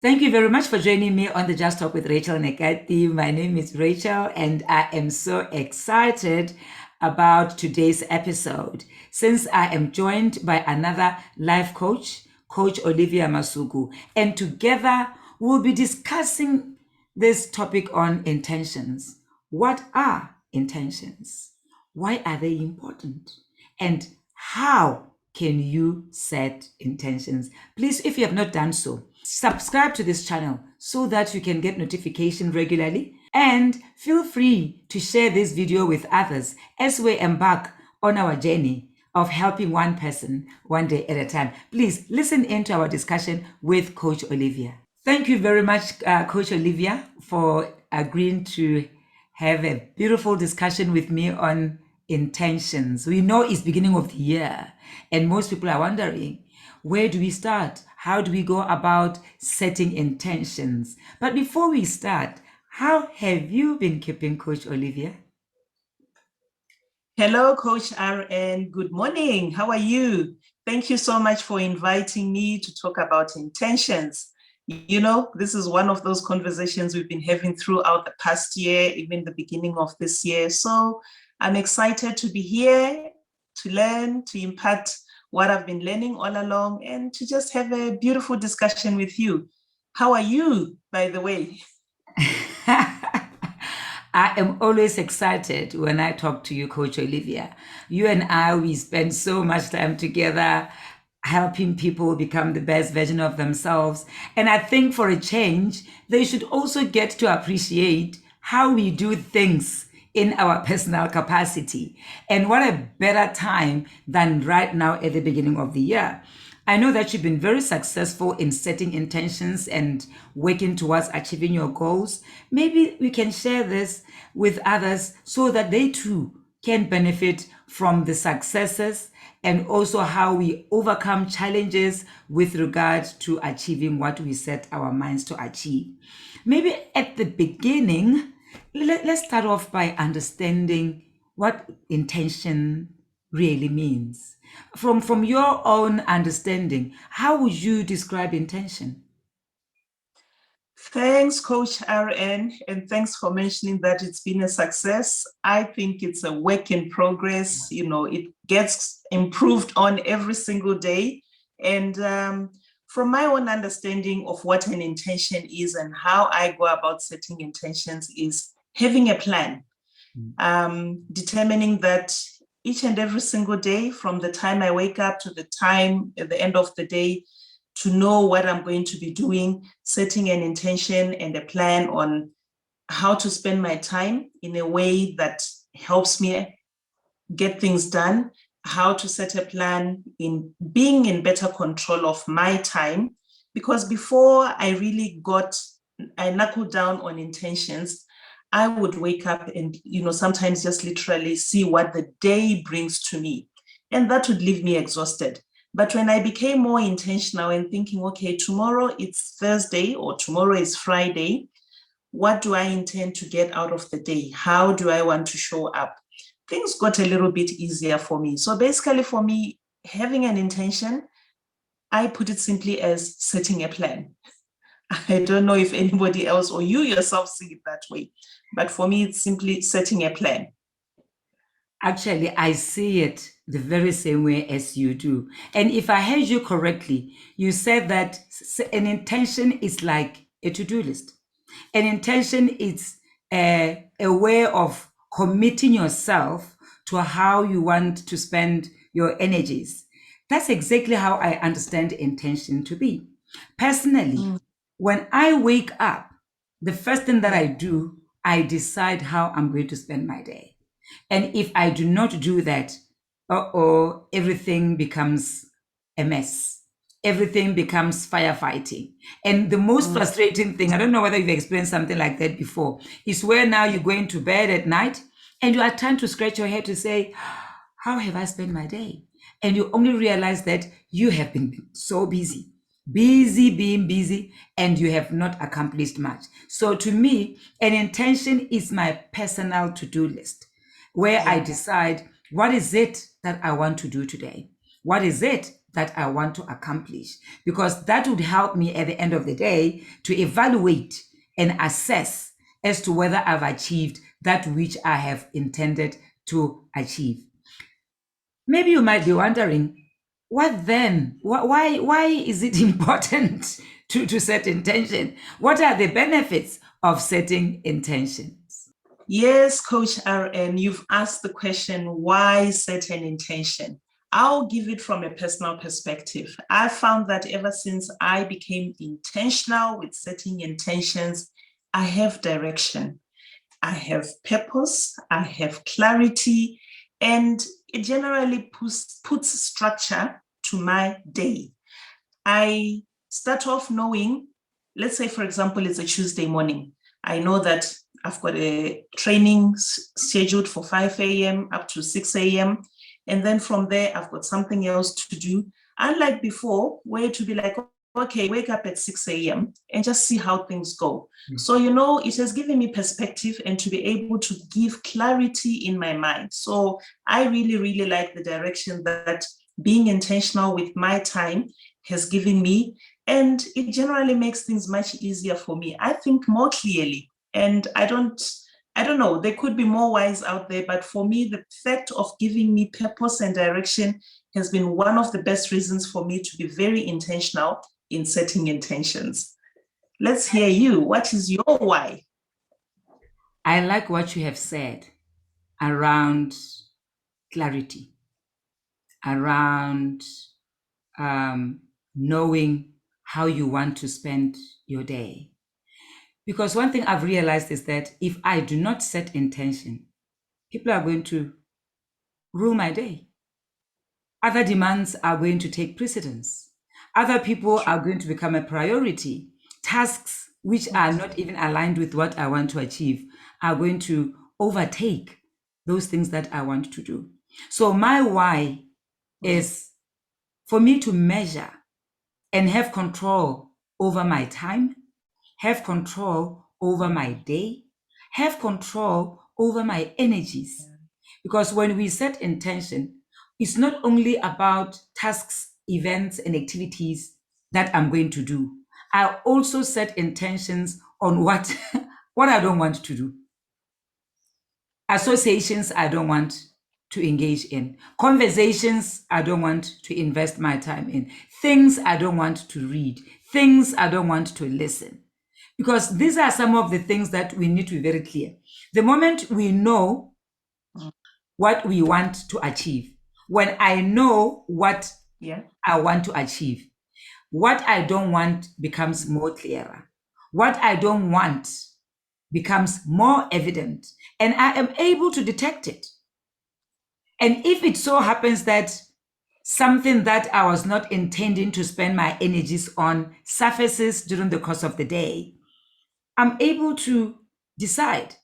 Thank you very much for joining me on the Just Talk with Rachel Nekati. My name is Rachel, and I am so excited about today's episode since I am joined by another life coach, Coach Olivia Masuku, and together we'll be discussing this topic on intentions. What are intentions? Why are they important? And how can you set intentions? Please, if you have not done so, subscribe to this channel so that you can get notification regularly, and feel free to share this video with others as we embark on our journey of helping one person one day at a time. Please listen into our discussion with Coach Olivia. Thank you very much, Coach Olivia, for agreeing to have a beautiful discussion with me on intentions. We know it's beginning of the year, and most people are wondering, where do we start? How do we go about setting intentions? But before we start, how have you been keeping, Coach Olivia? Hello, Coach RN. Good morning. How are you? Thank you so much for inviting me to talk about intentions. You know, this is one of those conversations we've been having throughout the past year, even the beginning of this year. So I'm excited to be here to learn, to impart what I've been learning all along, and to just have a beautiful discussion with you. How are you, by the way? I am always excited when I talk to you, Coach Olivia. You and I, we spend so much time together helping people become the best version of themselves. And I think for a change, they should also get to appreciate how we do things in our personal capacity. And what a better time than right now at the beginning of the year. I know that you've been very successful in setting intentions and working towards achieving your goals. Maybe we can share this with others so that they too can benefit from the successes and also how we overcome challenges with regard to achieving what we set our minds to achieve. Maybe at the beginning, let's start off by understanding what intention really means. From your own understanding, how would you describe intention? Thanks, Coach RN, and thanks for mentioning that it's been a success. I think it's a work in progress. You know, it gets improved on every single day. And from my own understanding of what an intention is and how I go about setting intentions is having a plan, determining that each and every single day, from the time I wake up to the time at the end of the day, to know what I'm going to be doing, setting an intention and a plan on how to spend my time in a way that helps me get things done, how to set a plan in being in better control of my time. Because before I knuckled down on intentions, I would wake up and, sometimes just literally see what the day brings to me. And that would leave me exhausted. But when I became more intentional and thinking, okay, tomorrow it's Thursday or tomorrow is Friday, what do I intend to get out of the day? How do I want to show up? Things got a little bit easier for me. So basically, for me, having an intention, I put it simply as setting a plan. I don't know if anybody else or you yourself see it that way, but for me, it's simply setting a plan. Actually, I see it the very same way as you do. And if I heard you correctly, you said that an intention is like a to-do list. An intention is a way of committing yourself to how you want to spend your energies. That's exactly how I understand intention to be. Personally, when I wake up, the first thing that I do, I decide how I'm going to spend my day. And if I do not do that, everything becomes a mess. Everything becomes firefighting. And the most frustrating thing, I don't know whether you've experienced something like that before, is where now you're going to bed at night and you are trying to scratch your head to say, how have I spent my day? And you only realize that you have been so busy, being busy, and you have not accomplished much. So to me, an intention is my personal to-do list where I decide what is it that I want to do today? What is it that I want to accomplish, because that would help me at the end of the day to evaluate and assess as to whether I've achieved that which I have intended to achieve. Maybe you might be wondering, what then? Why is it important to set intention? What are the benefits of setting intentions? Yes, Coach RN, you've asked the question, why set an intention? I'll give it from a personal perspective. I found that ever since I became intentional with setting intentions, I have direction, I have purpose, I have clarity, and it generally puts structure to my day. I start off knowing, let's say, for example, it's a Tuesday morning. I know that I've got a training scheduled for 5 a.m. up to 6 a.m. And then from there, I've got something else to do. Unlike before, where to be like, okay, wake up at 6 a.m. and just see how things go. So, it has given me perspective and to be able to give clarity in my mind. So I really, really like the direction that being intentional with my time has given me, and it generally makes things much easier for me. I think more clearly, and I don't know, there could be more wise out there, but for me, the fact of giving me purpose and direction has been one of the best reasons for me to be very intentional in setting intentions. Let's hear you. What is your why? I like what you have said around clarity, around knowing how you want to spend your day. Because one thing I've realized is that if I do not set intention, people are going to rule my day. Other demands are going to take precedence. Other people are going to become a priority. Tasks which are not even aligned with what I want to achieve are going to overtake those things that I want to do. So my why is for me to measure and have control over my time, have control over my day, have control over my energies. Because when we set intention, it's not only about tasks, events, and activities that I'm going to do. I also set intentions on what I don't want to do. Associations I don't want to engage in. Conversations I don't want to invest my time in. Things I don't want to read. Things I don't want to listen. Because these are some of the things that we need to be very clear. The moment we know what we want to achieve, when I know what I want to achieve, what I don't want becomes more clearer. What I don't want becomes more evident, and I am able to detect it. And if it so happens that something that I was not intending to spend my energies on surfaces during the course of the day, I'm able to decide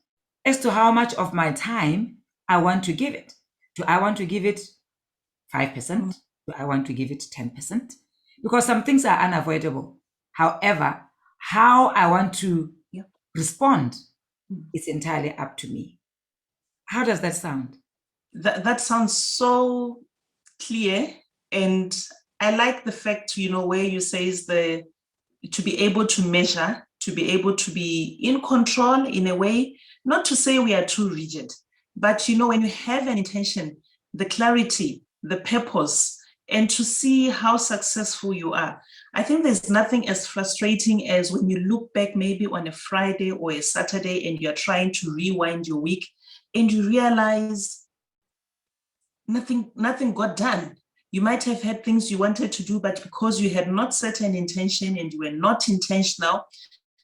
as to how much of my time I want to give it. Do I want to give it 5%? Do I want to give it 10%? Because some things are unavoidable. However, how I want to respond is entirely up to me. How does that sound? That sounds so clear. And I like the fact, where you say is to be able to measure, to be able to be in control in a way, not to say we are too rigid, but when you have an intention, the clarity, the purpose, and to see how successful you are. I think there's nothing as frustrating as when you look back maybe on a Friday or a Saturday and you're trying to rewind your week and you realize nothing got done. You might have had things you wanted to do, but because you had not set an intention and you were not intentional,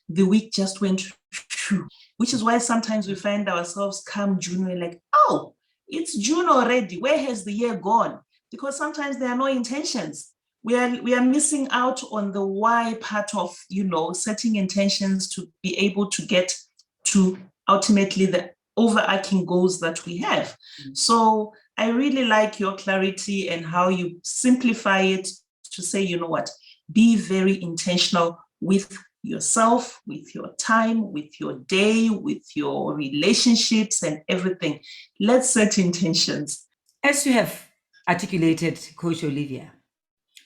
the week just went through, which is why sometimes we find ourselves come June, we're like, oh, it's June already. Where has the year gone? Because sometimes there are no intentions. We are missing out on the why part of, setting intentions to be able to get to ultimately the overarching goals that we have. So I really like your clarity and how you simplify it to say, be very intentional with yourself, with your time, with your day, with your relationships and everything. Let's set intentions. As you have articulated, Coach Olivia,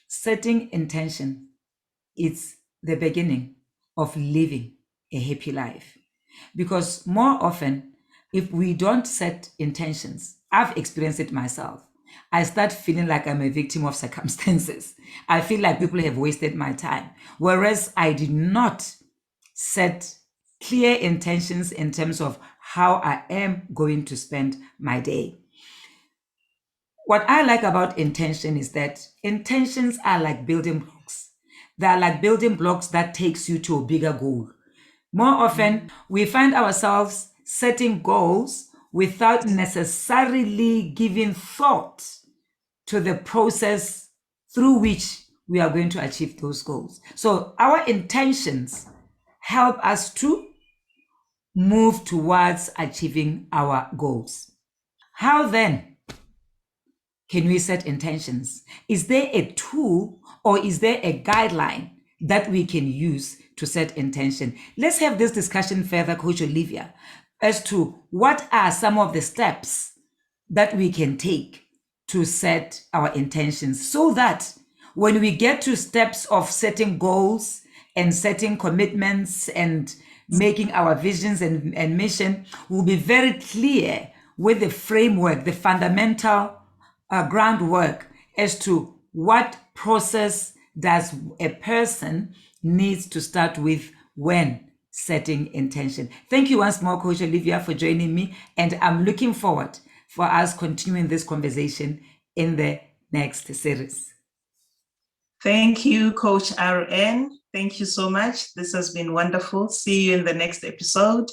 Setting intention is the beginning of living a happy life. Because more often, if we don't set intentions, I've experienced it myself. I start feeling like I'm a victim of circumstances. I feel like people have wasted my time. Whereas I did not set clear intentions in terms of how I am going to spend my day. What I like about intention is that intentions are like building blocks. They are like building blocks that takes you to a bigger goal. More often, we find ourselves setting goals without necessarily giving thought to the process through which we are going to achieve those goals. So our intentions help us to move towards achieving our goals. How then can we set intentions? Is there a tool or is there a guideline that we can use to set intention? Let's have this discussion further, Coach Olivia, as to what are some of the steps that we can take to set our intentions so that when we get to steps of setting goals and setting commitments and making our visions and mission, we'll be very clear with the framework, the fundamental groundwork as to what process does a person needs to start with when setting intention. Thank you once more, Coach Olivia, for joining me, and I'm looking forward for us continuing this conversation in the next series. Thank you, Coach RN. Thank you so much. This has been wonderful. See you in the next episode.